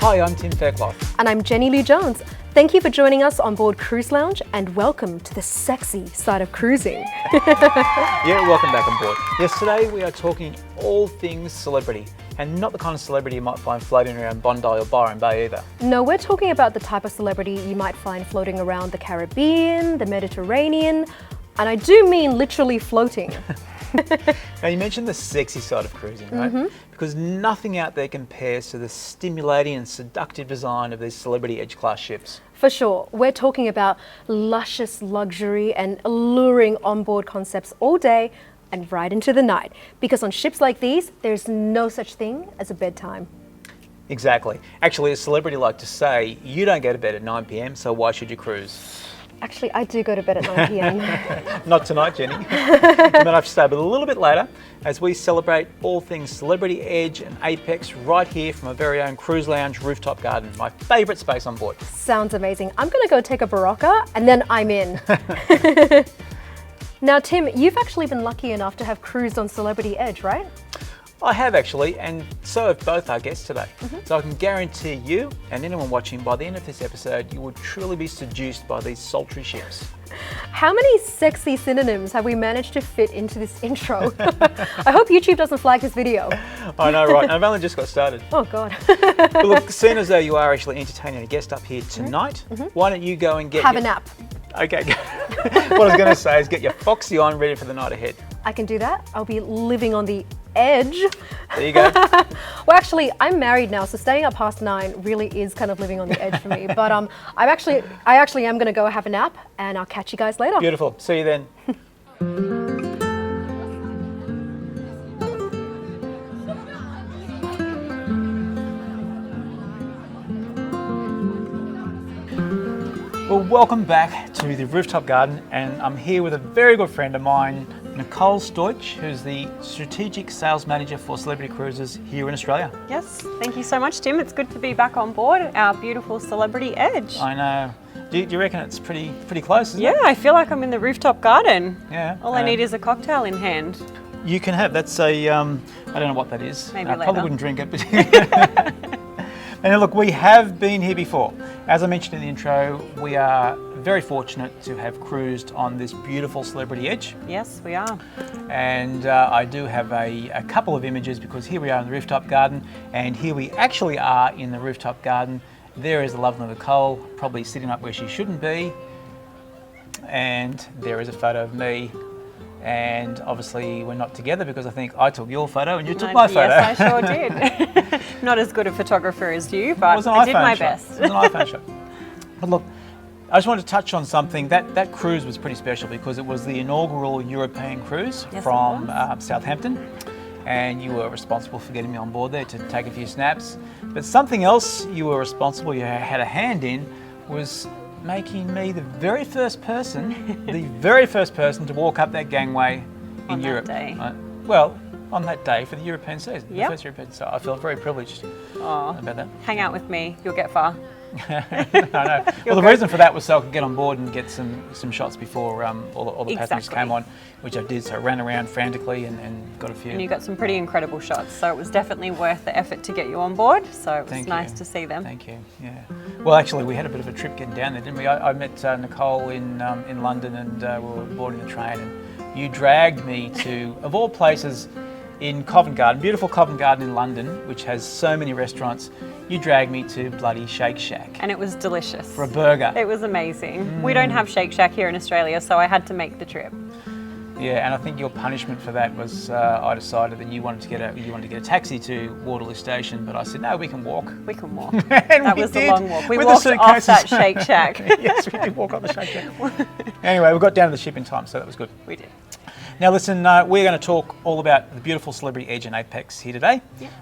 Hi, I'm Tim Faircloth. And I'm Jenny Lee Jones. Thank you for joining us on board Cruise Lounge and welcome to the sexy side of cruising. Yeah, welcome back on board. Yes, today we are talking all things celebrity, and not the kind of celebrity you might find floating around Bondi or Byron Bay either. No, we're talking about the type of celebrity you might find floating around the Caribbean, the Mediterranean, and I do mean literally floating. Now, you mentioned the sexy side of cruising, right? Because nothing out there compares to the stimulating and seductive design of these celebrity edge-class ships. For sure, we're talking about luscious luxury and alluring onboard concepts all day and right into the night. Because on ships like these, there's no such thing as a bedtime. Exactly. Actually, a celebrity like to say, you don't go to bed at 9 p.m, so why should you cruise? Actually, I do go to bed at 9 p.m. Not tonight, Jenny. You might have to stay up a little bit later as we celebrate all things celebrity edge and apex right here from our very own Cruise Lounge Rooftop Garden, my favourite space on board. Sounds amazing. I'm going to go take a Barocca and then I'm in. Now, Tim, you've actually been lucky enough to have cruised on Celebrity Edge, right? I have actually, and so have both our guests today. So I can guarantee you and anyone watching, by the end of this episode, you will truly be seduced by these sultry ships. How many sexy synonyms have we managed to fit into this intro? I hope YouTube doesn't flag this video. I know, right? I've only just got started. Oh, God. But look, seeing as though you are actually entertaining a guest up here tonight, why don't you go and get Have a nap. Okay. What I was going to say is get your foxy on, ready for the night ahead. I can do that. I'll be living on the edge. There you go. Well, actually, I'm married now, so staying up past 9 really is kind of living on the edge for me. But I actually am going to go have a nap, and I'll catch you guys later. Beautiful. See you then. Well, welcome back to the Rooftop Garden, and I'm here with a very good friend of mine, NICOLE STOJIC, who's the Strategic Sales Manager for Celebrity Cruises here in Australia. Yes, thank you so much, Tim. It's good to be back on board our beautiful Celebrity Edge. I know. Do you reckon it's pretty close, isn't it? Yeah, I feel like I'm in the Rooftop Garden. Yeah. All I need is a cocktail in hand. You can have, that's a, I don't know what that is. Maybe I later. probably wouldn't drink it, but and look, we have been here before. As I mentioned in the intro, we are very fortunate to have cruised on this beautiful Celebrity Edge. Yes, we are. And I do have a couple of images because here we are in the Rooftop Garden, and here we actually are in the Rooftop Garden. There is the lovely NICOLE, probably sitting up where she shouldn't be. And there is a photo of me. And obviously we're not together because I think I took your photo and you took my photo. Yes, I sure did. Not as good a photographer as you, but I did my best. It was an iPhone shot. But look, I just wanted to touch on something. That cruise was pretty special because it was the inaugural European cruise from Southampton. And you were responsible for getting me on board there to take a few snaps. But something else you were responsible, you had a hand in, was making me the very first person to walk up that gangway in Europe. That day. Well, on that day for the European season, Yep. the first European season. So I feel very privileged about that. Hang out with me, you'll get far. I know. Well, the reason for that was so I could get on board and get some shots before all the passengers came on, which I did. So I ran around frantically and got a few. And you got some pretty incredible shots, so it was definitely worth the effort to get you on board. So it was nice to see them. Thank you. Yeah. Well, actually, we had a bit of a trip getting down there, didn't we? I met NICOLE in London, and we were boarding the train, and you dragged me to, of all places, in Covent Garden, beautiful Covent Garden in London, which has so many restaurants. You dragged me to bloody Shake Shack. And it was delicious. For a burger. It was amazing. We don't have Shake Shack here in Australia, so I had to make the trip. Yeah, and I think your punishment for that was I decided that you wanted to get a taxi to Waterloo Station, but I said no, we can walk. We can walk. And that we was did, the long walk. We with walked the off that suitcases. Shake Shack. Yes, we did walk off the Shake Shack. Anyway, we got down to the ship in time, so that was good. We did. Now listen, we're going to talk all about the beautiful Celebrity Edge and Apex here today,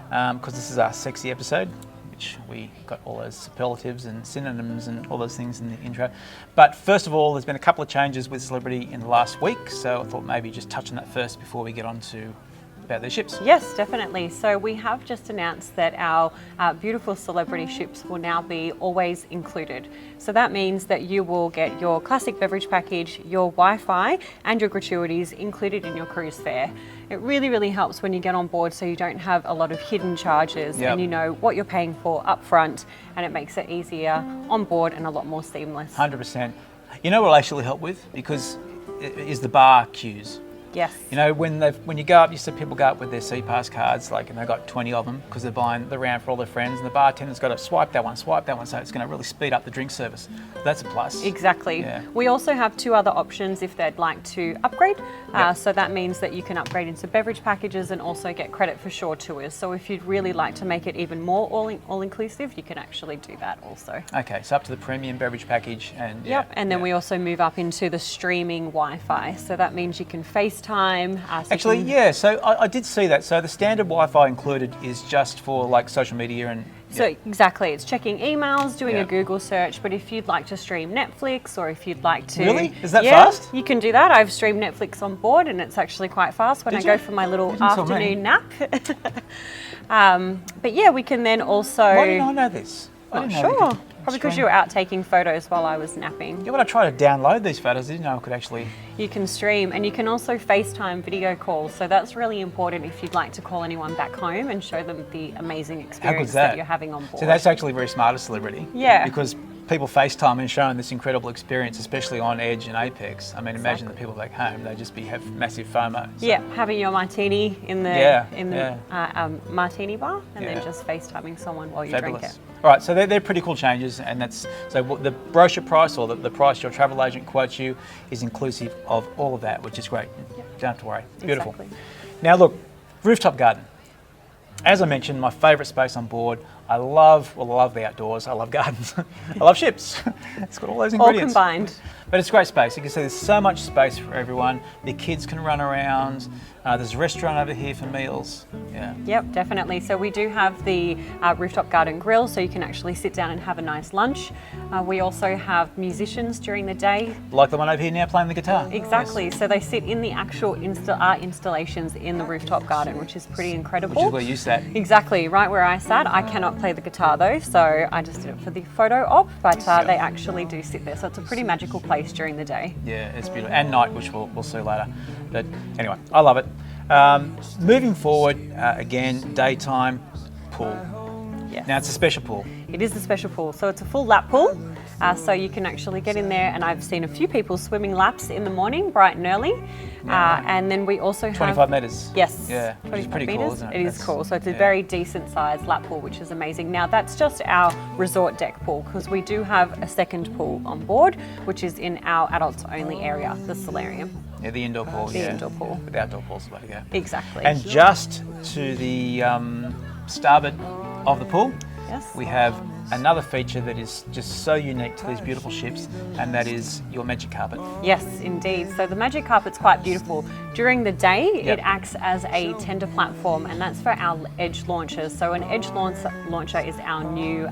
because this is our sexy episode, which we got all those superlatives and synonyms and all those things in the intro. But first of all, there's been a couple of changes with Celebrity in the last week, so I thought maybe just touch on that first before we get on to about their ships. Yes, definitely. So we have just announced that our beautiful celebrity ships will now be always included. So that means that you will get your classic beverage package, your Wi-Fi and your gratuities included in your cruise fare. It really, really helps when you get on board so you don't have a lot of hidden charges and you know what you're paying for up front, and it makes it easier on board and a lot more seamless. 100%. You know what will actually help with? Because is the bar queues. Yes. You know, when you go up, you see people go up with their SeaPass cards, like, and they've got 20 of them because they're buying the round for all their friends, and the bartender's got to swipe that one, so it's going to really speed up the drink service. That's a plus. Exactly. Yeah. We also have 2 other options if they'd like to upgrade. So that means that you can upgrade into beverage packages and also get credit for shore tours. So if you'd really like to make it even more all-inclusive, you can actually do that also. Okay, so up to the premium beverage package. And and then we also move up into the streaming Wi-Fi. So that means you can FaceTime. Actually, yeah, so I did see that. So the standard Wi-Fi included is just for like social media and... So exactly, it's checking emails, doing a Google search, but if you'd like to stream Netflix or if you'd like to... Really? Is that fast? You can do that. I've streamed Netflix on board and it's actually quite fast when I go for my little afternoon nap. But yeah, we can then also... Why didn't I know this? Sure. Probably because you were out taking photos while I was napping. Yeah, when I tried to download these photos, I didn't know I could actually... You can stream and you can also FaceTime video calls. So that's really important if you'd like to call anyone back home and show them the amazing experience that you're having on board. So that's actually very smart as celebrity. Yeah. Because people FaceTime and showing this incredible experience, especially on Edge and Apex. I mean, imagine the people back home, they'd just have massive FOMO. So. Yeah, having your martini in the martini bar and then just FaceTiming someone while you drink it. All right, so they're pretty cool changes, and that's so the brochure price or the price your travel agent quotes you is inclusive of all of that, which is great. Don't have to worry. Beautiful. Exactly. Now look, rooftop garden. As I mentioned, my favourite space on board. I love the outdoors. I love gardens. I love ships. It's got all those ingredients. All combined. But it's great space. You can see there's so much space for everyone. The kids can run around. There's a restaurant over here for meals. Yeah. Yep, definitely. So we do have the rooftop garden grill, so you can actually sit down and have a nice lunch. We also have musicians during the day. Like the one over here now playing the guitar. Exactly. Yes. So they sit in the actual art installations in the rooftop garden, which is pretty incredible. Which is where you sat. Exactly. Right where I sat. I cannot play the guitar though, so I just did it for the photo op, but they actually do sit there. So it's a pretty magical place during the day. Yeah, it's beautiful. And night, which we'll see later. But anyway, I love it. Moving forward, again, daytime pool. Yes. Now it's a special pool. It is a special pool, so it's a full lap pool. So you can actually get in there, and I've seen a few people swimming laps in the morning, bright and early. And then we also have 25 metres. Yes. Yeah, which is pretty cool, isn't it? It is cool. So it's a very decent sized lap pool, which is amazing. Now that's just our resort deck pool, because we do have a second pool on board, which is in our adults only area, the solarium. Yeah, the indoor pool. The indoor pool. With outdoor pools, way to go. Exactly. And just to the starboard of the pool, we have another feature that is just so unique to these beautiful ships, and that is your magic carpet. Yes, indeed. So the magic carpet's quite beautiful. During the day, it acts as a tender platform, and that's for our edge launchers. So an edge launcher is our new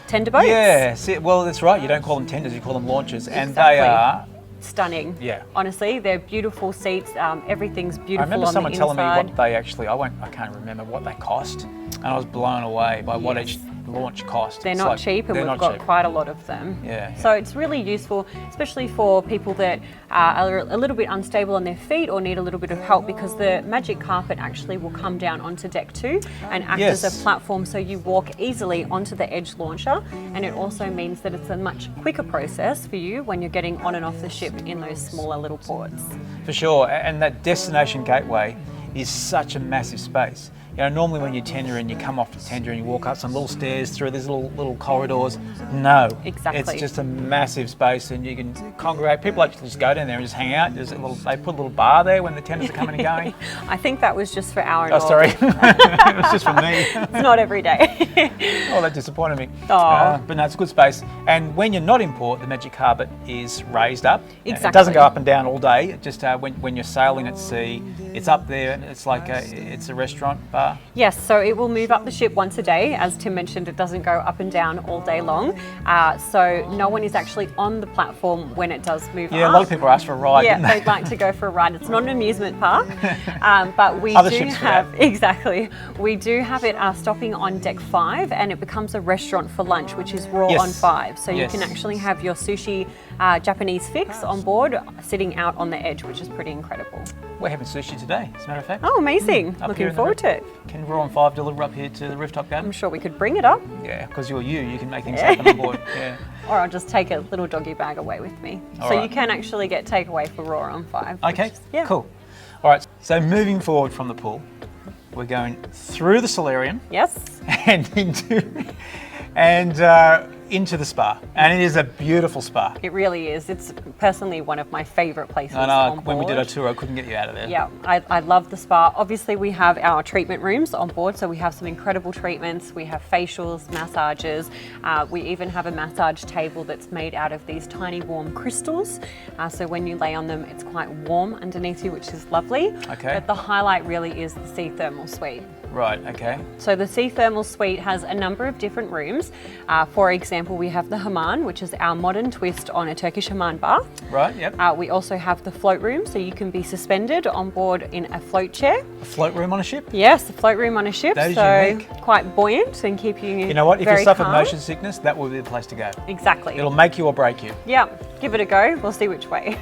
tender boats. Yeah, well, that's right. You don't call them tenders, you call them launchers, and they are stunning. Yeah. Honestly, they're beautiful seats. Everything's beautiful. I remember on someone the telling me inside. what they actually, I can't remember what they cost, and I was blown away by what each launch cost. They're not cheap, and we've got quite a lot of them. Yeah. So it's really useful, especially for people that are a little bit unstable on their feet or need a little bit of help, because the magic carpet actually will come down onto deck 2 and act as a platform, so you walk easily onto the edge launcher, and it also means that it's a much quicker process for you when you're getting on and off the ship in those smaller little ports. For sure, and that destination gateway is such a massive space. You know, normally when you tender and you come off the tender and you walk up some little stairs through these little corridors, no. Exactly. It's just a massive space, and you can congregate. People actually just go down there and just hang out. They put a little bar there when the tenders are coming and going. I think that was just for our Oh, sorry. It was just for me. It's not every day. Oh, that disappointed me. Oh. But no, it's a good space. And when you're not in port, the magic carpet is raised up. Exactly. It doesn't go up and down all day. It just when you're sailing at sea, it's up there, and it's like it's a restaurant bar. spa? Yes, so it will move up the ship once a day. As Tim mentioned, it doesn't go up and down all day long. So no one is actually on the platform when it does move up. Yeah, a lot of people ask for a ride. Yeah, Don't they? they'd like to go for a ride. It's not an amusement park, but we Other do ships for have, that. exactly, we do have it stopping on deck 5, and it becomes a restaurant for lunch, which is raw Yes. on 5. So you Yes. can actually have your sushi Japanese fix on board sitting out on the edge, which is pretty incredible. We're having sushi today, as a matter of fact. Oh, amazing. Up here Looking in the forward to roof. it. Can Raw on 5 deliver up here to the Rooftop Garden? I'm sure we could bring it up, Yeah, because you're you can make things happen on board. Yeah. or I'll just take a little doggy bag away with me. All So right. you can actually get takeaway for raw on 5. Okay, which is- yeah. cool. All right, so moving forward from the pool, we're going through the solarium Yes. and into the spa. And it is a beautiful spa. It really is. It's personally one of my favourite places I know, on board. when we did our tour, I couldn't get you out of there. Yeah, I love the spa. Obviously, we have our treatment rooms on board, so we have some incredible treatments. We have facials, massages. We even have a massage table that's made out of these tiny warm crystals. So when you lay on them, it's quite warm underneath you, which is lovely. Okay. But the highlight really is the sea thermal suite. Right, okay. So the sea thermal suite has a number of different rooms. For example, we have the Hammam, which is our modern twist on a Turkish Hammam bath. Right, yep. We also have the float room, so you can be suspended on board in a float chair. A float room on a ship? Yes, the float room on a ship, That is so unique. quite buoyant and keep you You know what? If you very suffer calm. motion sickness, that would be the place to go. Exactly. It'll make you or break you. Yeah, give it a go. We'll see which way.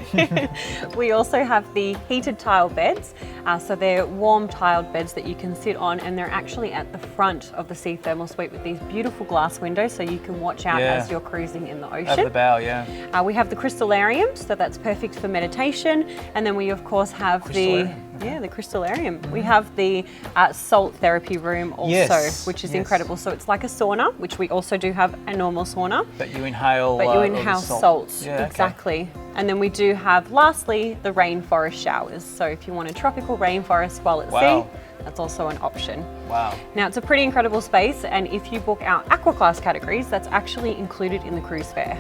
We also have the heated tile beds. So they're warm tiled beds that you can sit on, and they're actually at the front of the sea thermal suite with these beautiful glass windows, so you can watch out Yeah. as you're cruising in the Over the ocean. bow, yeah. We have the crystallarium, so that's perfect for meditation. And then we of course have Crystallarium, the crystallarium. We have the salt therapy room also, Yes, which is yes. incredible. So it's like a sauna, which we also do have a normal sauna. But you inhale. But you all the inhale salt. salts, Yeah, okay. exactly. And then we do have, lastly, the rainforest showers. So if you want a tropical rainforest while at Wow. sea, that's also an option. Wow. Now it's a pretty incredible space, and if you book our aqua class categories, that's actually included in the cruise fare.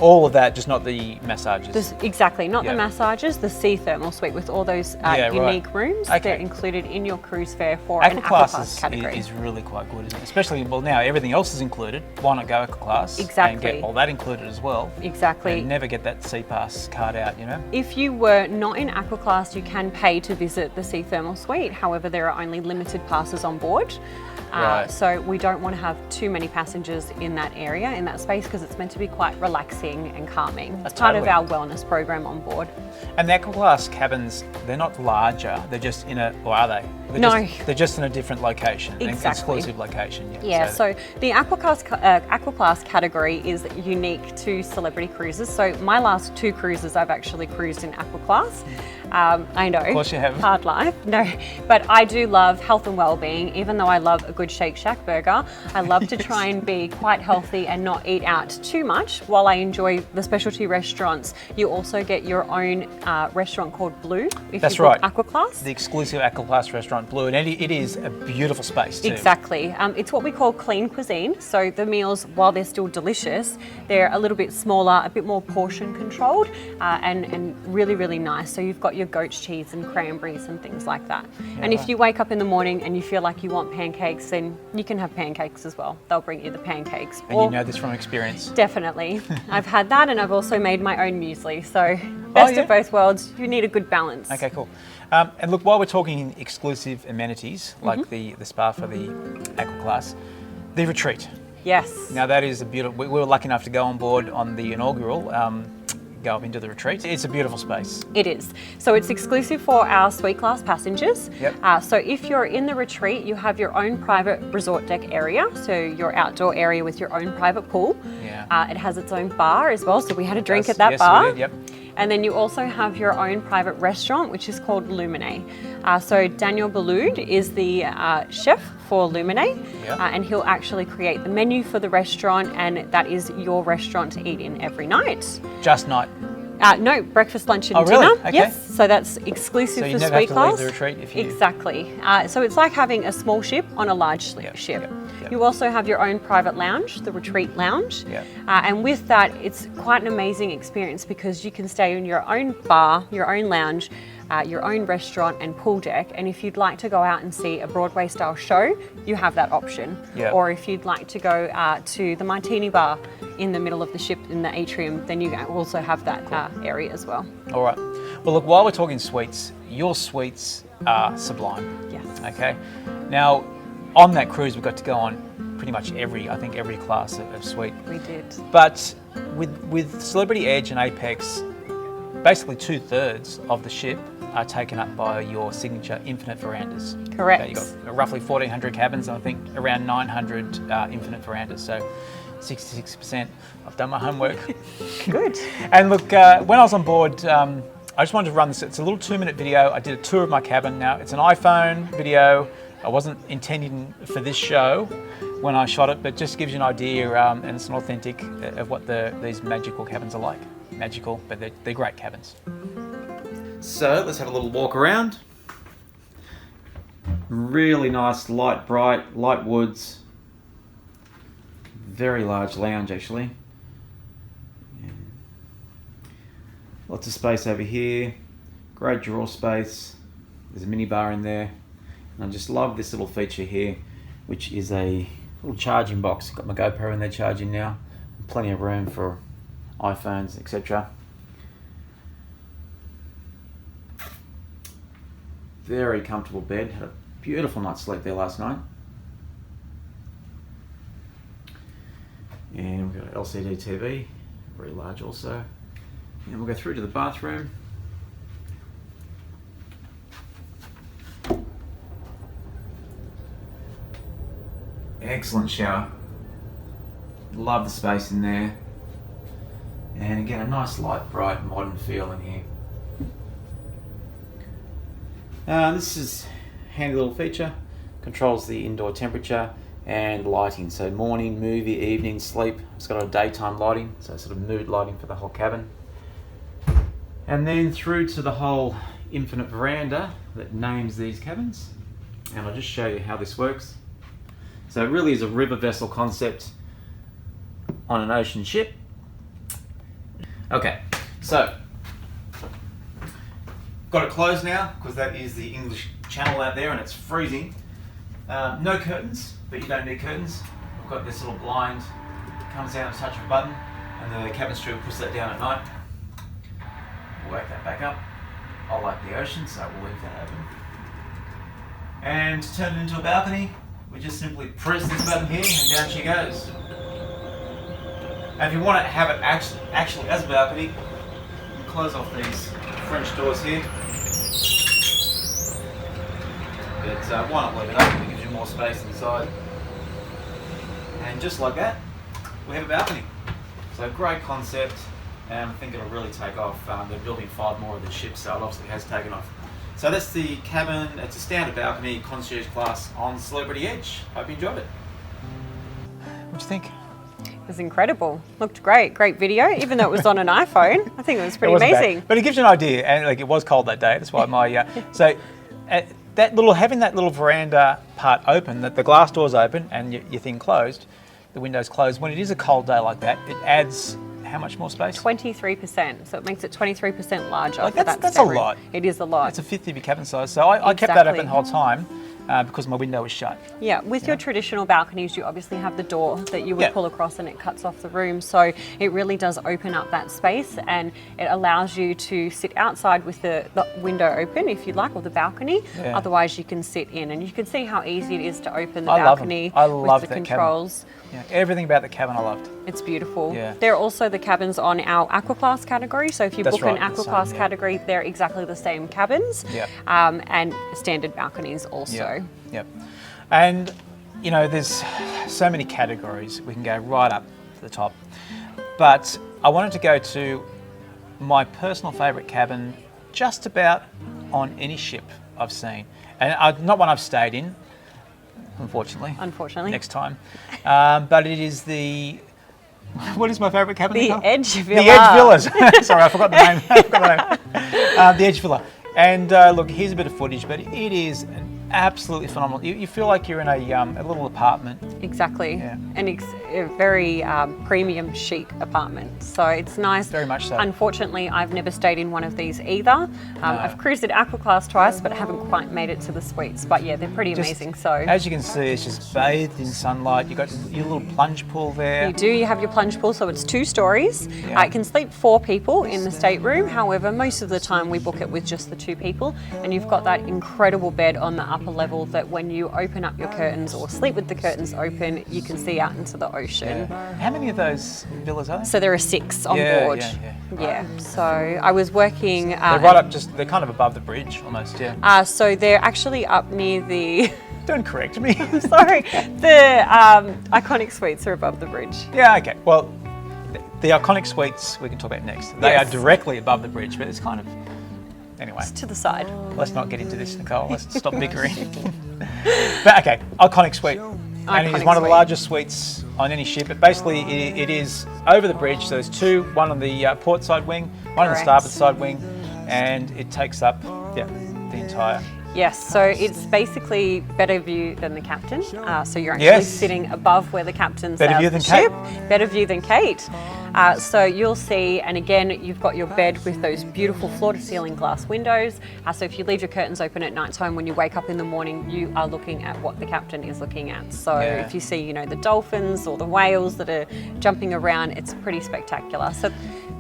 All of that, just not the massages. Exactly, not Yeah. the massages, the sea thermal suite with all those Yeah, right. unique rooms. Okay. They're included in your cruise fare for an Aqua aqua class class category. is really quite good, isn't it? Especially, well, now everything else is included. Why not go aqua class? And Exactly. get all that included as well. Exactly. And never get that sea pass card out, you know? If you were not in aqua class, you can pay to visit the sea thermal suite. However, there are only limited passes on board. Right. So we don't want to have too many passengers in that area, in that space, because it's meant to be quite relaxing and calming. It's part of Totally. our wellness program on board. And the aqua class cabins, they're not larger. They're just in a, or are they? They're No. they're just in a different location, an Exactly. exclusive location. Yeah, so the aqua class category is unique to celebrity cruises. So my last 2 cruises, I've actually cruised in aqua class. I know, of course you have. hard life. No, but I do love health and well-being. Even though I love a good Shake Shack burger, I love to try and be quite healthy and not eat out too much. While I enjoy the specialty restaurants, you also get your own restaurant called Blue. If That's you book right. Aqua class. the exclusive aqua class restaurant Blue, and it is a beautiful space too. Exactly. It's what we call clean cuisine. So the meals, while they're still delicious, they're a little bit smaller, a bit more portion controlled, and really, really nice. So you've got your goat's cheese and cranberries and things like that. And if you wake up in the morning and you feel like you want pancakes, then you can have pancakes as well. They'll bring you the pancakes. And you know this from experience. Definitely. I've had that, and I've also made my own muesli. So best yeah? of both worlds. You need a good balance. Okay, cool. And look, while we're talking exclusive amenities, Mm-hmm. like the spa for the aqua class, the retreat. Yes. Now that is a beautiful, we were lucky enough to go on board on the inaugural, go up into the retreat. It's a beautiful space. It is. So it's exclusive for our suite class passengers. Yep. So if you're in the retreat, you have your own private resort deck area. So your outdoor area with your own private pool. Yeah. It has its own bar as well. So we had a drink Yes, at that yes, bar. we did, yep. And then you also have your own private restaurant, which is called Lumine. So Daniel Baloud is the chef for Lumine, Yep. and he'll actually create the menu for the restaurant, and that is your restaurant to eat in every night. Just night. No, breakfast, lunch, and Oh, dinner. really? Okay. Yes, so that's exclusive So you for never have suite to class. leave the retreat if you... Exactly. So it's like having a small ship on a large Yep, ship. yep. You also have your own private lounge, the retreat lounge. Yep. And with that, it's quite an amazing experience because you can stay in your own bar, your own lounge, your own restaurant and pool deck. And if you'd like to go out and see a Broadway style show, you have that option. Yeah. Or if you'd like to go to the Martini Bar in the middle of the ship in the atrium, then you also have that area as well. All right. Well, look, while we're talking suites, your suites are sublime. Yes. Okay. Now, on that cruise, we got to go on pretty much every class of suite. We did. But with Celebrity Edge and Apex, basically 2/3 of the ship are taken up by your signature infinite verandas. Correct. Okay, you've got roughly 1,400 cabins, and I think around 900 infinite verandas. So 66%. I've done my homework. Good. And look, when I was on board, I just wanted to run this. It's a little 2-minute video. I did a tour of my cabin. Now, it's an iPhone video. I wasn't intending for this show when I shot it, but just gives you an idea, and it's an authentic of what these magical cabins are like. Magical, but they're great cabins. So let's have a little walk around. Really nice, light woods. Very large lounge, actually. Yeah. Lots of space over here. Great drawer space. There's a mini bar in there. And I just love this little feature here, which is a little charging box. Got my GoPro in there charging now. Plenty of room for iPhones, etc. Very comfortable bed. Had a beautiful night's sleep there last night. And we've got an LCD TV, very large also. And we'll go through to the bathroom. Excellent shower. Love the space in there. And again, a nice light, bright, modern feel in here. This is a handy little feature. Controls the indoor temperature and lighting. So morning, movie, evening, sleep. It's got a daytime lighting, so sort of mood lighting for the whole cabin. And then through to the whole infinite veranda that names these cabins. And I'll just show you how this works. So it really is a river vessel concept on an ocean ship. Okay, so got it closed now because that is the English Channel out there and it's freezing. No curtains, but you don't need curtains. I've got this little blind that comes out at a touch of a button, and the cabin steward puts that down at night. We'll wake that back up. I like the ocean, so we'll leave that open. And to turn it into a balcony, we just simply press this button here and down she goes. And if you want to have it actually as a balcony, you can close off these French doors here. But why not leave it open? It gives you more space inside. And just like that, we have a balcony. So great concept, and I think it'll really take off. They're building 5 more of the ships, so it obviously has taken off. So that's the cabin. It's a standard balcony, concierge class on Celebrity Edge. Hope you enjoyed it. What do you think? It was incredible. Looked great. Great video, even though it was on an iPhone. I think it was pretty amazing. Bad. But it gives you an idea, and like it was cold that day. That's why my so having that little veranda part open, that the glass door's open and your thing closed, the window's closed. When it is a cold day like that, it adds how much more space? 23%. So it makes it 23% larger. Like that's a lot. It is a lot. It's a fifth of your cabin size. So I kept that open the whole time. Because my window was shut. Yeah, with your traditional balconies, you obviously have the door that you would pull across and it cuts off the room. So it really does open up that space and it allows you to sit outside with the window open if you like, or the balcony. Yeah. Otherwise, you can sit in and you can see how easy it is to open the balcony with the controls. Yeah, everything about the cabin I loved. It's beautiful. Yeah. There are also the cabins on our Aqua Class category. So if you book an Aqua Class category, they're exactly the same cabins. Yep. And standard balconies also. Yep. And, you know, there's so many categories. We can go right up to the top. But I wanted to go to my personal favourite cabin just about on any ship I've seen. And not one I've stayed in. Unfortunately. Next time. But it is the... What is my favourite cabin? The Edge Villa. The Edge Villas. Sorry, I forgot the name. The Edge Villa. And look, here's a bit of footage, but it is an absolutely phenomenal. You feel like you're in a little apartment. Exactly. Yeah. And it's a very premium chic apartment. So it's nice. Very much so. Unfortunately, I've never stayed in one of these either. I've cruised at Aqua Class twice, but haven't quite made it to the suites. But yeah, they're pretty amazing. So as you can see, it's just bathed in sunlight. You've got your little plunge pool there. you have your plunge pool, so it's 2 stories. Yeah. It can sleep 4 people in the stateroom. However, most of the time we book it with just the 2 people. And you've got that incredible bed on the upper level that when you open up your curtains or sleep with the curtains open, you can see out into the ocean. Yeah. How many of those villas are there? So there are 6 on Yeah, board. yeah. So I was working. They're right up, they're kind of above the bridge almost, yeah. So they're actually up near the. Don't correct me. Sorry, the iconic suites are above the bridge. Yeah, okay. Well, the iconic suites we can talk about next. They Yes. are directly above the bridge, but it's kind of. Anyway, To the side. let's not get into this, Nicole. Let's stop bickering. But okay, iconic suite. And it is Iconic one of the suite. largest suites on any ship. But basically, it is over the bridge. So there's 2, one on the port side wing, one on the Correct. starboard side wing, and it takes up the entire. Yes, so it's basically better view than the captain. So you're actually Yes. sitting above where the captain Better sails view the than Kate. ship. Better view than Kate. So you'll see, and again, you've got your bed with those beautiful floor-to-ceiling glass windows. So if you leave your curtains open at night time, when you wake up in the morning, you are looking at what the captain is looking at. So Yeah. if you see, the dolphins or the whales that are jumping around, it's pretty spectacular. So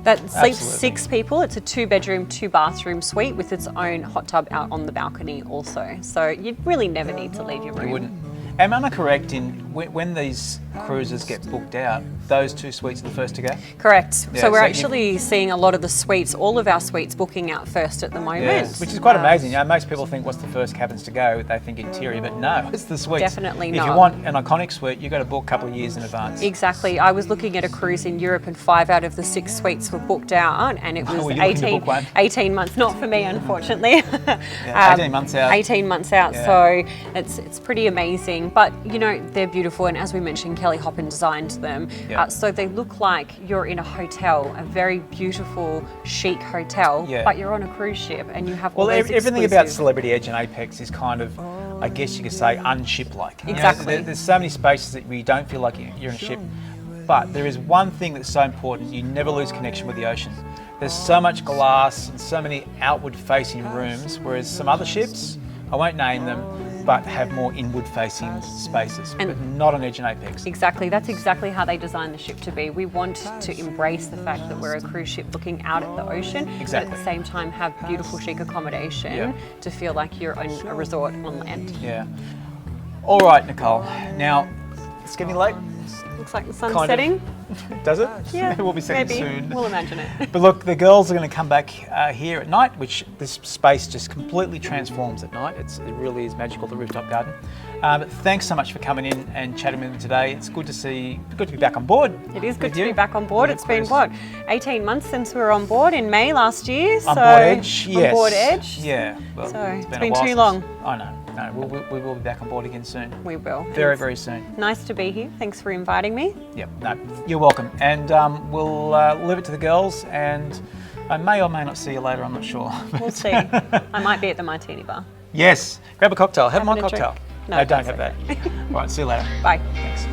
that sleeps Absolutely. 6 people. It's a 2-bedroom, 2-bathroom suite with its own hot tub out on the balcony also. So you really never need to leave your room. You wouldn't. Am I correct in when these cruises get booked out, those 2 suites are the first to go? Correct. Yeah, so we're so actually seeing a lot of the suites, all of our suites booking out first at the moment. Which is quite amazing. Most people think, what's the first cabins to go? They think interior, but no, it's the suites. Definitely If not. you want an iconic suite, you've got to book a couple of years in advance. Exactly. I was looking at a cruise in Europe and 5 out of the 6 suites were booked out, and it was Were you looking to book one? 18 months. Not for me, unfortunately. Yeah, 18 months out. 18 months out. Yeah. So it's pretty amazing. But they're beautiful, and as we mentioned, Kelly Hoppen designed them. Yeah. So they look like you're in a hotel, a very beautiful, chic hotel, Yeah. but you're on a cruise ship, and you have all Well, those everything about exclusive- Celebrity Edge and Apex is kind of, I guess you could say, unship-like. Exactly. There's so many spaces that you don't feel like you're in a ship. But there is one thing that's so important: you never lose connection with the ocean. There's so much glass and so many outward-facing rooms, whereas some other ships, I won't name them, but have more inward-facing spaces, but not on Edge and Apex. Exactly, that's exactly how they designed the ship to be. We want to embrace the fact that we're a cruise ship looking out at the ocean, but Exactly. at the same time have beautiful chic accommodation Yeah. to feel like you're on a resort on land. Yeah. All right, Nicole. Now, it's getting late. Looks like the sun's Kind of. setting. Does it? Yeah, We'll be setting maybe. soon. We'll imagine it. But look, the girls are going to come back here at night, which this space just completely transforms at night. It really is magical, the rooftop garden. But thanks so much for coming in and chatting with me today. It's good to be back on board. It is good with to you. be back on board. With It's been, cruise. what, 18 months since we were on board in May last year? On board Edge, yes. On board Edge? Yeah. Well, So, it's a been while too since- long. I know. No, we will be back on board again soon. We will. Very, It's very soon. nice to be here. Thanks for inviting me. Yep. No, you're welcome. And we'll leave it to the girls, and I may or may not see you later. I'm not sure. We'll see. I might be at the martini bar. Yes. Grab a cocktail. Have my Having a drink. cocktail. No, No, don't that's have that. All right. See you later. Bye. Thanks.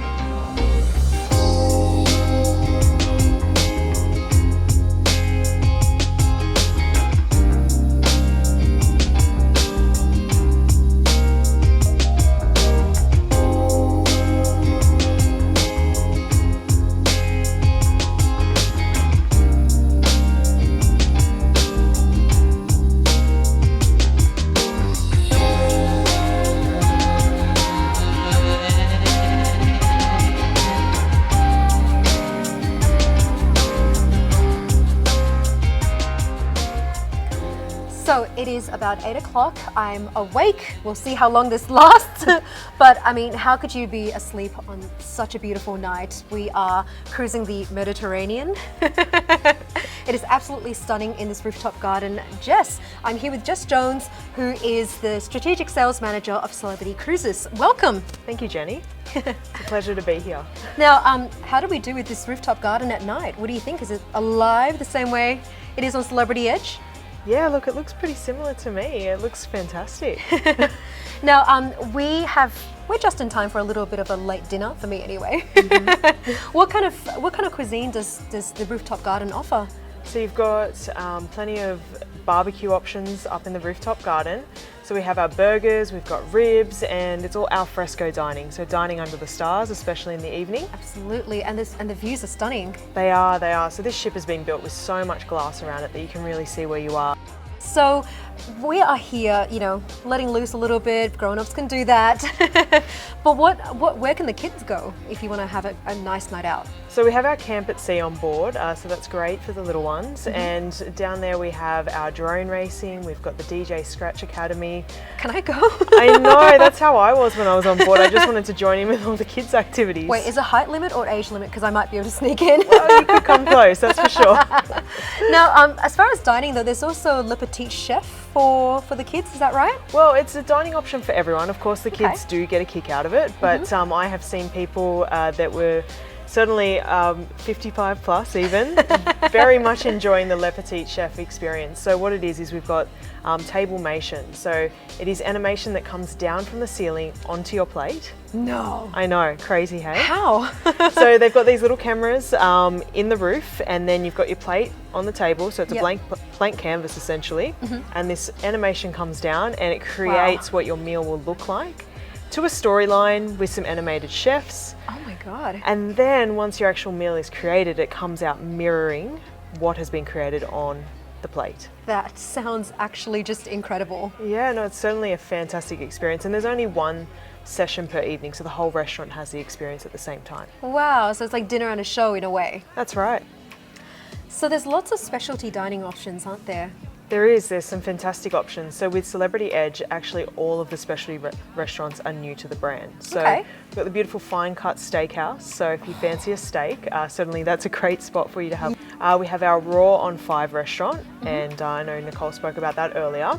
So it is about 8 o'clock. I'm awake. We'll see how long this lasts. But I mean, how could you be asleep on such a beautiful night? We are cruising the Mediterranean. It is absolutely stunning in this rooftop garden. Jess, I'm here with Jess Jones, who is the Strategic Sales Manager of Celebrity Cruises. Welcome. Thank you, Jenny. It's a pleasure to be here. Now, how do we do with this rooftop garden at night? What do you think? Is it alive the same way it is on Celebrity Edge? Yeah, look, it looks pretty similar to me. It looks fantastic. Now, we're just in time for a little bit of a late dinner, for me anyway. What kind of cuisine does the rooftop garden offer? So you've got plenty of barbecue options up in the rooftop garden. So we have our burgers, we've got ribs, and it's all al fresco dining. So dining under the stars, especially in the evening. Absolutely, and the views are stunning. They are. So this ship has been built with so much glass around it that you can really see where you are. So we are here, you know, letting loose a little bit. Grown-ups can do that. But where can the kids go if you want to have a nice night out? So we have our camp at sea on board, so that's great for the little ones. And down there we have our drone racing, we've got the DJ Scratch Academy. Can I go? I know, that's how I was when I was on board. I just wanted to join in with all the kids' activities. Wait, is a height limit or age limit? Because I might be able to sneak in. Well, you could come close, that's for sure. Now, as far as dining though, there's also Le Petit Chef for the kids, is that right? Well, it's a dining option for everyone. Of course, the kids do get a kick out of it, but I have seen people that were certainly 55 plus even, very much enjoying the Le Petit Chef experience. So what it is we've got table-mation. So it is animation that comes down from the ceiling onto your plate. No. I know, crazy, hey? How? So they've got these little cameras in the roof, and then you've got your plate on the table, so it's a blank canvas essentially, and this animation comes down and it creates what your meal will look like to a storyline with some animated chefs. Oh my God. And then once your actual meal is created, it comes out mirroring what has been created on the plate. That sounds actually just incredible. Yeah, no, it's certainly a fantastic experience, and there's only one session per evening, so the whole restaurant has the experience at the same time. Wow, so it's like dinner and a show in a way. That's right. So there's lots of specialty dining options, aren't there? There's some fantastic options. So with Celebrity Edge, actually all of the specialty restaurants are new to the brand. So we've got the beautiful Fine Cut Steakhouse. So if you fancy a steak, certainly that's a great spot for you to have. We have our Raw on 5 restaurant, and I know Nicole spoke about that earlier.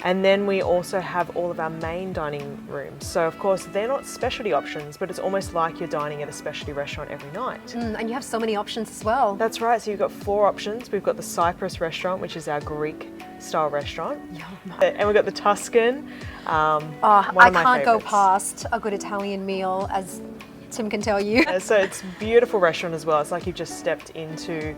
And then we also have all of our main dining rooms. So of course, they're not specialty options, but it's almost like you're dining at a specialty restaurant every night. And you have so many options as well. That's right, so you've got 4 options. We've got the Cyprus restaurant, which is our Greek style restaurant. Yum. And we've got the Tuscan. I can't go past a good Italian meal, as Tim can tell you. So it's a beautiful restaurant as well. It's like you've just stepped into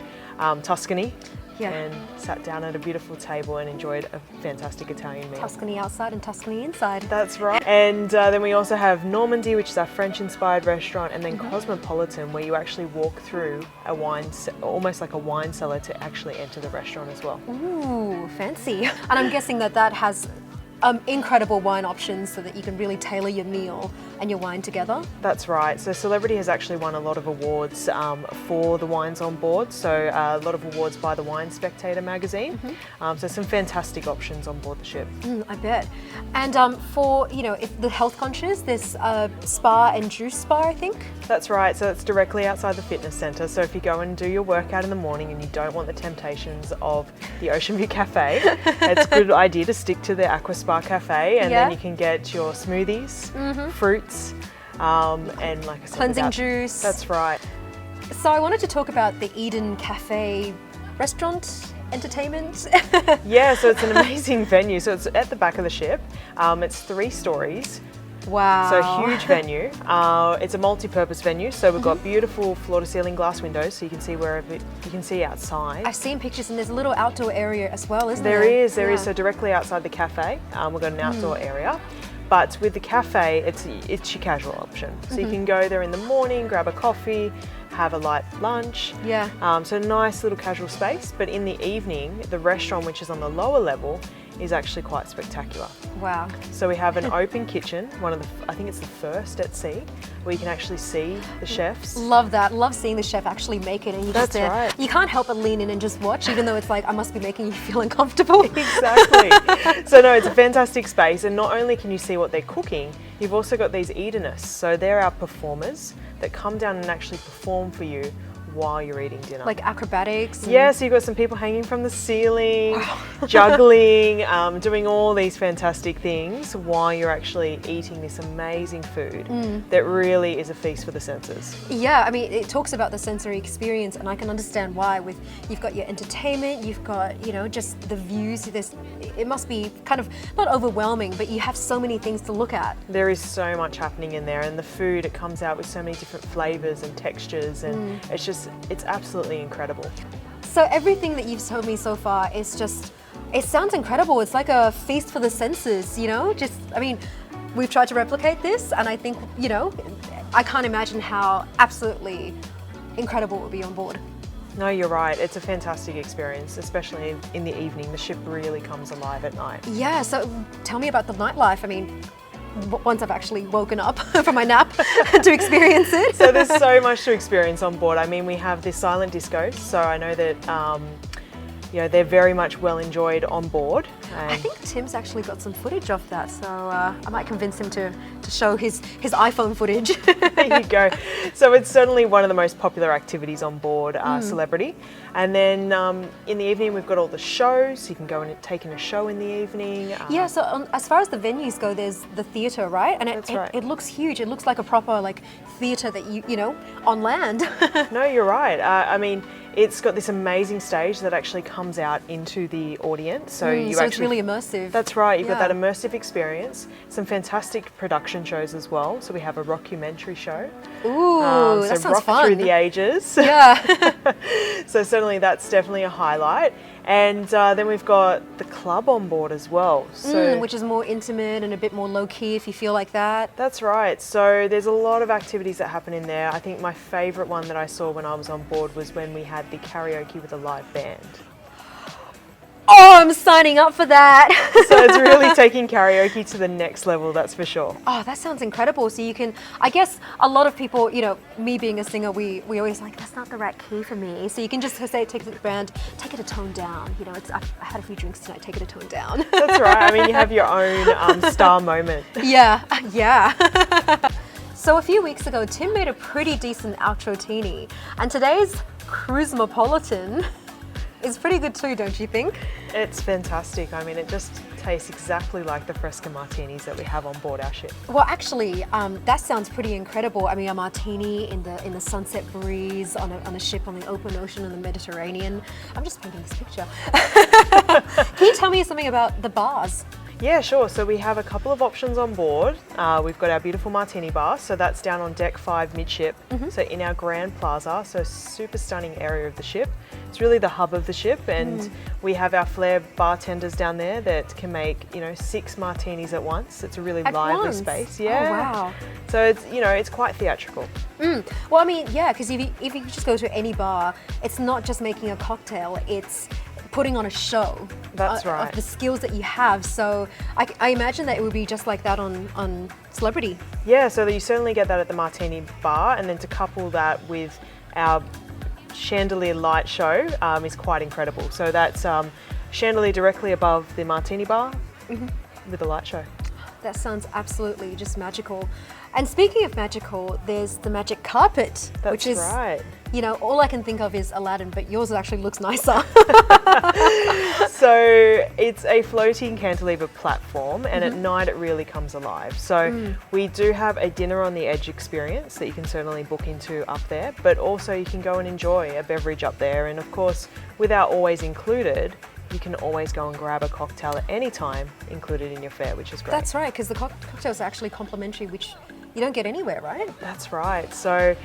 Tuscany. And sat down at a beautiful table and enjoyed a fantastic Italian meal. Tuscany outside and Tuscany inside. That's right. And then we also have Normandy, which is our French-inspired restaurant, and then Cosmopolitan, where you actually walk through a almost like a wine cellar to actually enter the restaurant as well. Ooh, fancy. And I'm guessing that has incredible wine options so that you can really tailor your meal and your wine together. That's right. So Celebrity has actually won a lot of awards for the wines on board. So a lot of awards by the Wine Spectator magazine. So some fantastic options on board the ship. I bet. And for, if the health conscious, there's a spa and juice spa, I think? That's right. So it's directly outside the fitness centre. So if you go and do your workout in the morning and you don't want the temptations of the Ocean View Cafe, it's a good idea to stick to the Aqua Spa Cafe, and then you can get your smoothies, fruits, and like I said, cleansing juice. That's right. So I wanted to talk about the Eden Cafe restaurant entertainment. Yeah, so it's an amazing venue. So it's at the back of the ship. It's 3 stories. Wow. So huge venue. It's a multi-purpose venue. So we've got beautiful floor-to-ceiling glass windows, so you can see wherever you can see outside. I've seen pictures, and there's a little outdoor area as well, isn't there? There is. So directly outside the cafe, we've got an outdoor area. But with the cafe, it's your casual option. So you can go there in the morning, grab a coffee, have a light lunch. So nice little casual space. But in the evening, the restaurant, which is on the lower level, is actually quite spectacular. Wow. So we have an open kitchen, I think it's the first at sea, where you can actually see the chefs. Love that. Love seeing the chef actually make it, and you That's right. You can't help but lean in and just watch, even though it's like, I must be making you feel uncomfortable. Exactly. So no, it's a fantastic space, and not only can you see what they're cooking, you've also got these Edenists. So they're our performers that come down and actually perform for you while you're eating dinner. Like acrobatics? Yeah, so you've got some people hanging from the ceiling, juggling, doing all these fantastic things while you're actually eating this amazing food that really is a feast for the senses. Yeah, I mean, it talks about the sensory experience, and I can understand why. With you've got your entertainment, you've got, you know, just the views. It must be kind of not overwhelming, but you have so many things to look at. There is so much happening in there, and the food, it comes out with so many different flavors and textures, and it's absolutely incredible. So everything that you've told me so far is just, it sounds incredible. It's like a feast for the senses, you know? Just, I mean, we've tried to replicate this, and I think, you know, I can't imagine how absolutely incredible it would be on board. No, you're right. It's a fantastic experience, especially in the evening. The ship really comes alive at night. Yeah, so tell me about the nightlife. I mean, once I've actually woken up from my nap to experience it. So there's so much to experience on board. I mean, we have this silent disco, so I know that you know, they're very much well enjoyed on board. I think Tim's actually got some footage of that, so I might convince him to show his iPhone footage. There you go. So it's certainly one of the most popular activities on board Celebrity. And then in the evening we've got all the shows. You can go and take in a show in the evening. Yeah, so as far as the venues go, there's the theatre, right? And it looks huge. It looks like a proper like theatre that you know, on land. No, you're right. I mean, it's got this amazing stage that actually comes out into the audience. So it's really immersive. That's right. You've got that immersive experience. Some fantastic production shows as well. So we have a rockumentary show. Ooh, that sounds rock fun. through the ages. Yeah. So certainly that's definitely a highlight. And then we've got the club on board as well. So which is more intimate and a bit more low-key if you feel like that. That's right. So there's a lot of activities that happen in there. I think my favourite one that I saw when I was on board was when we had the karaoke with a live band. Oh, I'm signing up for that. So it's really taking karaoke to the next level, that's for sure. Oh, that sounds incredible. So you can, I guess a lot of people, you know, me being a singer, we always like, that's not the right key for me. So you can just say, take the band, take it a tone down. You know, I've had a few drinks tonight, take it a tone down. That's right. I mean, you have your own star moment. Yeah, yeah. So a few weeks ago, Tim made a pretty decent outro teeny. And today's Cruisemopolitan is pretty good too, don't you think? It's fantastic. I mean, it just tastes exactly like the Fresca martinis that we have on board our ship. Well, actually, that sounds pretty incredible. I mean, a martini in the sunset breeze on a ship on the open ocean in the Mediterranean. I'm just painting this picture. Can you tell me something about the bars? Yeah, sure. So we have a couple of options on board. We've got our beautiful martini bar, so that's down on deck 5 midship, so in our grand plaza, so super stunning area of the ship. It's really the hub of the ship, and we have our flair bartenders down there that can make, you know, 6 martinis at once. It's a really lively space. Yeah. Oh, wow. So it's, you know, it's quite theatrical. Well, I mean, yeah, because if you just go to any bar, it's not just making a cocktail, it's putting on a show. That's right. Of the skills that you have. So I imagine that it would be just like that on Celebrity. Yeah, so you certainly get that at the martini bar, and then to couple that with our chandelier light show is quite incredible. So that's chandelier directly above the martini bar with a light show. That sounds absolutely just magical. And speaking of magical, there's the magic carpet, which is, you know, all I can think of is Aladdin, but yours actually looks nicer. So it's a floating cantilever platform, and at night it really comes alive. So we do have a dinner on the edge experience that you can certainly book into up there, but also you can go and enjoy a beverage up there. And of course, with our always included, you can always go and grab a cocktail at any time included in your fare, which is great. That's right, because the cocktails are actually complimentary, which you don't get anywhere, right? That's right. So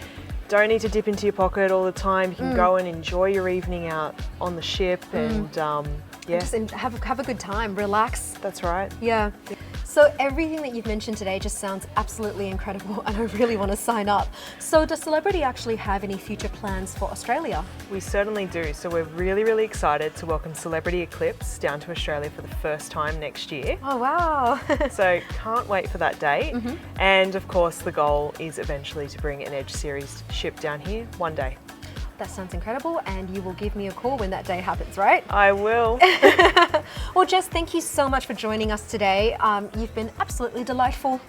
don't need to dip into your pocket all the time. You can go and enjoy your evening out on the ship and just have a good time, relax. That's right. Yeah. So everything that you've mentioned today just sounds absolutely incredible, and I really want to sign up. So does Celebrity actually have any future plans for Australia? We certainly do. So we're really, really excited to welcome Celebrity Eclipse down to Australia for the first time next year. Oh, wow. So can't wait for that date. And of course, the goal is eventually to bring an Edge Series ship down here one day. That sounds incredible, and you will give me a call when that day happens, right? I will. Well, Jess, thank you so much for joining us today. You've been absolutely delightful.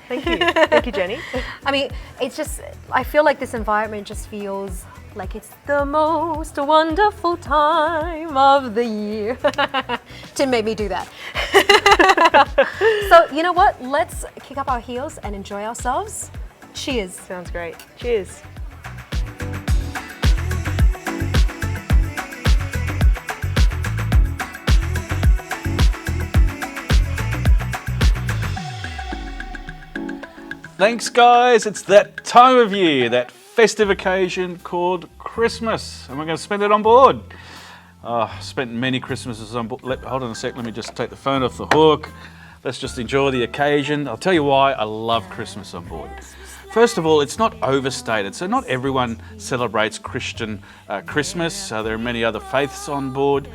Thank you. Thank you, Jenny. I mean, it's just, I feel like this environment just feels like it's the most wonderful time of the year. Tim made me do that. So you know what? Let's kick up our heels and enjoy ourselves. Cheers. Sounds great. Cheers. Thanks guys, it's that time of year, that festive occasion called Christmas, and we're going to spend it on board. Spent many Christmases on board. Hold on a sec, let me just take the phone off the hook. Let's just enjoy the occasion. I'll tell you why I love Christmas on board. First of all, it's not overstated, so not everyone celebrates Christian Christmas. There are many other faiths on board.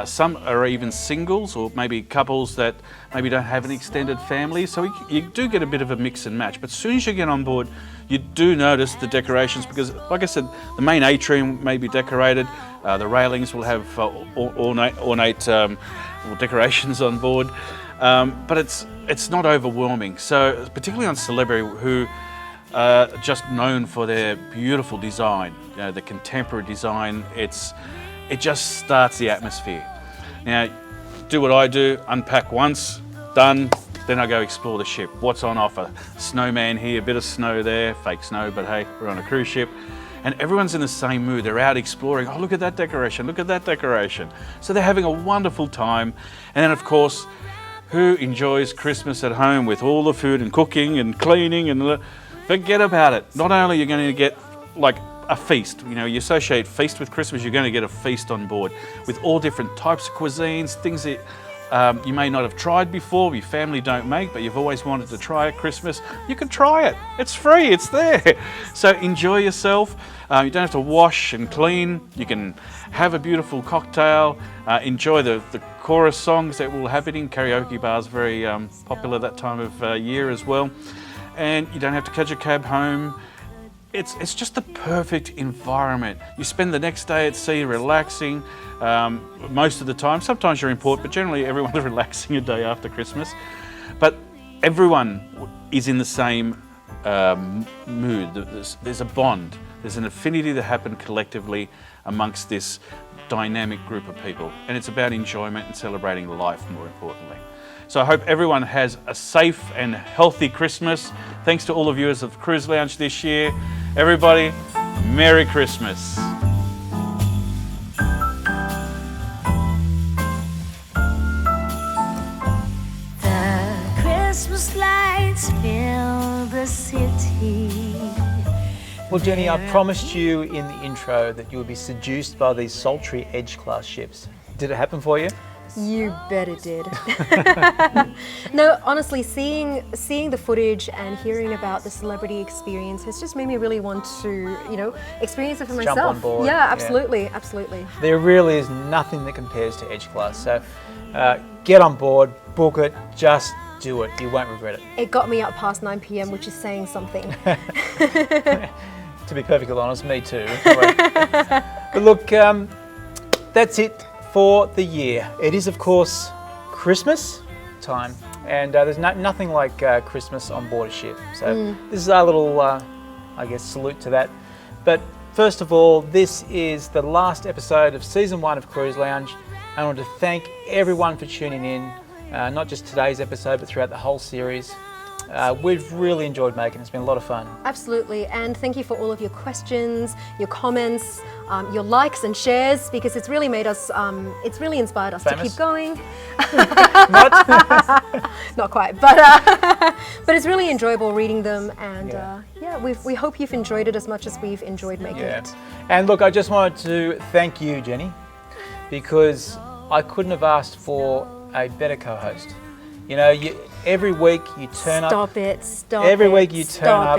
Some are even singles or maybe couples that maybe don't have an extended family, so you do get a bit of a mix and match. But as soon as you get on board, you do notice the decorations because, like I said, the main atrium may be decorated. The railings will have ornate decorations on board, but it's not overwhelming. So particularly on Celebrity, who just known for their beautiful design, the contemporary design. It just starts the atmosphere. Now, do what I do, unpack once, done, then I go explore the ship. What's on offer? Snowman here, a bit of snow there, fake snow, but hey, we're on a cruise ship. And everyone's in the same mood. They're out exploring. Oh, look at that decoration, look at that decoration. So they're having a wonderful time. And then of course, who enjoys Christmas at home with all the food and cooking and cleaning and forget about it. Not only are you going to get like a feast, you associate feast with Christmas, you're going to get a feast on board with all different types of cuisines, things that you may not have tried before, your family don't make, but you've always wanted to try at Christmas. You can try it. It's free, it's there. So enjoy yourself. You don't have to wash and clean. You can have a beautiful cocktail, enjoy the chorus songs that will happen in karaoke bars, very popular that time of year as well. And you don't have to catch a cab home. It's just the perfect environment. You spend the next day at sea relaxing most of the time. Sometimes you're in port, but generally everyone's relaxing a day after Christmas. But everyone is in the same mood. There's a bond. There's an affinity that happened collectively amongst this dynamic group of people. And it's about enjoyment and celebrating life, more importantly. So I hope everyone has a safe and healthy Christmas. Thanks to all of you of the Cruise Lounge this year. Everybody, Merry Christmas. The Christmas lights fill the city. Well, Jenny, I promised you in the intro that you would be seduced by these sultry Edge-class ships. Did it happen for you? You bet it did. No, honestly, seeing the footage and hearing about the Celebrity experience has just made me really want to, experience it for myself. Jump on board. Yeah, absolutely, absolutely. There really is nothing that compares to Edge Class. So get on board, book it, just do it. You won't regret it. It got me up past 9 p.m, which is saying something. To be perfectly honest, me too. But look, that's it for the year. It is, of course, Christmas time, and there's nothing like Christmas on board a ship. So this is our little, I guess, salute to that. But first of all, this is the last episode of Season 1 of Cruise Lounge. I want to thank everyone for tuning in, not just today's episode, but throughout the whole series. We've really enjoyed making it. It's been a lot of fun. Absolutely, and thank you for all of your questions, your comments, your likes and shares, because it's really made us, it's really inspired us to keep going. Not quite, but it's really enjoyable reading them, and we hope you've enjoyed it as much as we've enjoyed making it. And look, I just wanted to thank you, Jenny, because I couldn't have asked for a better co-host. Every week you turn up. Stop it. Every week you turn up.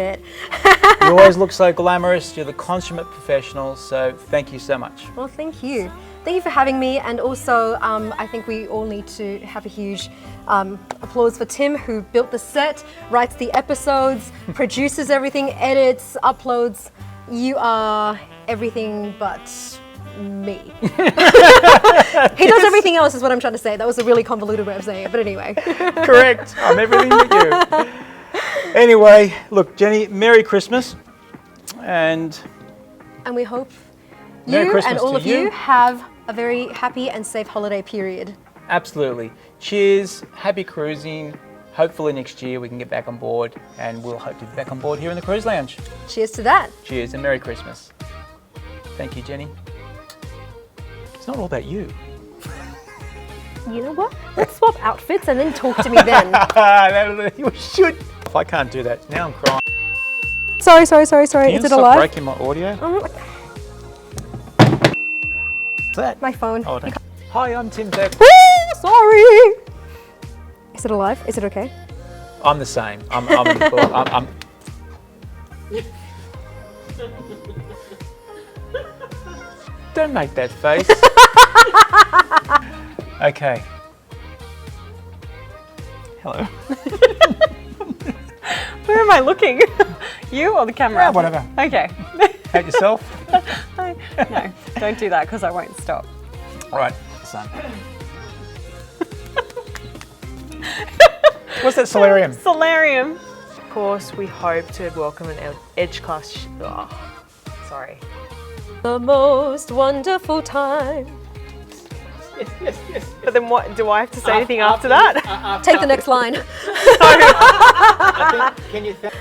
You always look so glamorous. You're the consummate professional. So thank you so much. Well, thank you. Thank you for having me. And also, I think we all need to have a huge applause for Tim, who built the set, writes the episodes, produces everything, edits, uploads. You are everything but me. He does everything else is what I'm trying to say. That was a really convoluted way of saying it, but anyway. Correct. I'm everything but you. Anyway, look, Jenny, Merry Christmas. And we hope Merry you Christmas and all to of you you. have a very happy and safe holiday period. Absolutely. Cheers. Happy cruising. Hopefully next year we can get back on board, and we'll hope to be back on board here in the cruise lounge. Cheers to that. Cheers and Merry Christmas. Thank you, Jenny. It's not all about you. You know what? Let's swap outfits and then talk to me then. You should. If I can't do that, now I'm crying. Sorry. Can Is you it stop alive? breaking my audio? What's that? My phone. Oh, no. Hi, I'm Tim Beck. Sorry. Is it alive? Is it okay? I'm the same. I'm Don't make that face. Okay. Hello. Where am I looking? You or the camera? Yeah, whatever. Okay. At yourself. No, don't do that because I won't stop. All right, son. What's that solarium? Solarium. Of course, we hope to welcome an Edge class. Sorry. The most wonderful time. Yes. But then what? Do I have to say anything after that? Take the next line. Can you think?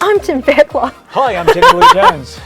I'm Tim Faircloth. Hi, I'm Jenny Lee Jones.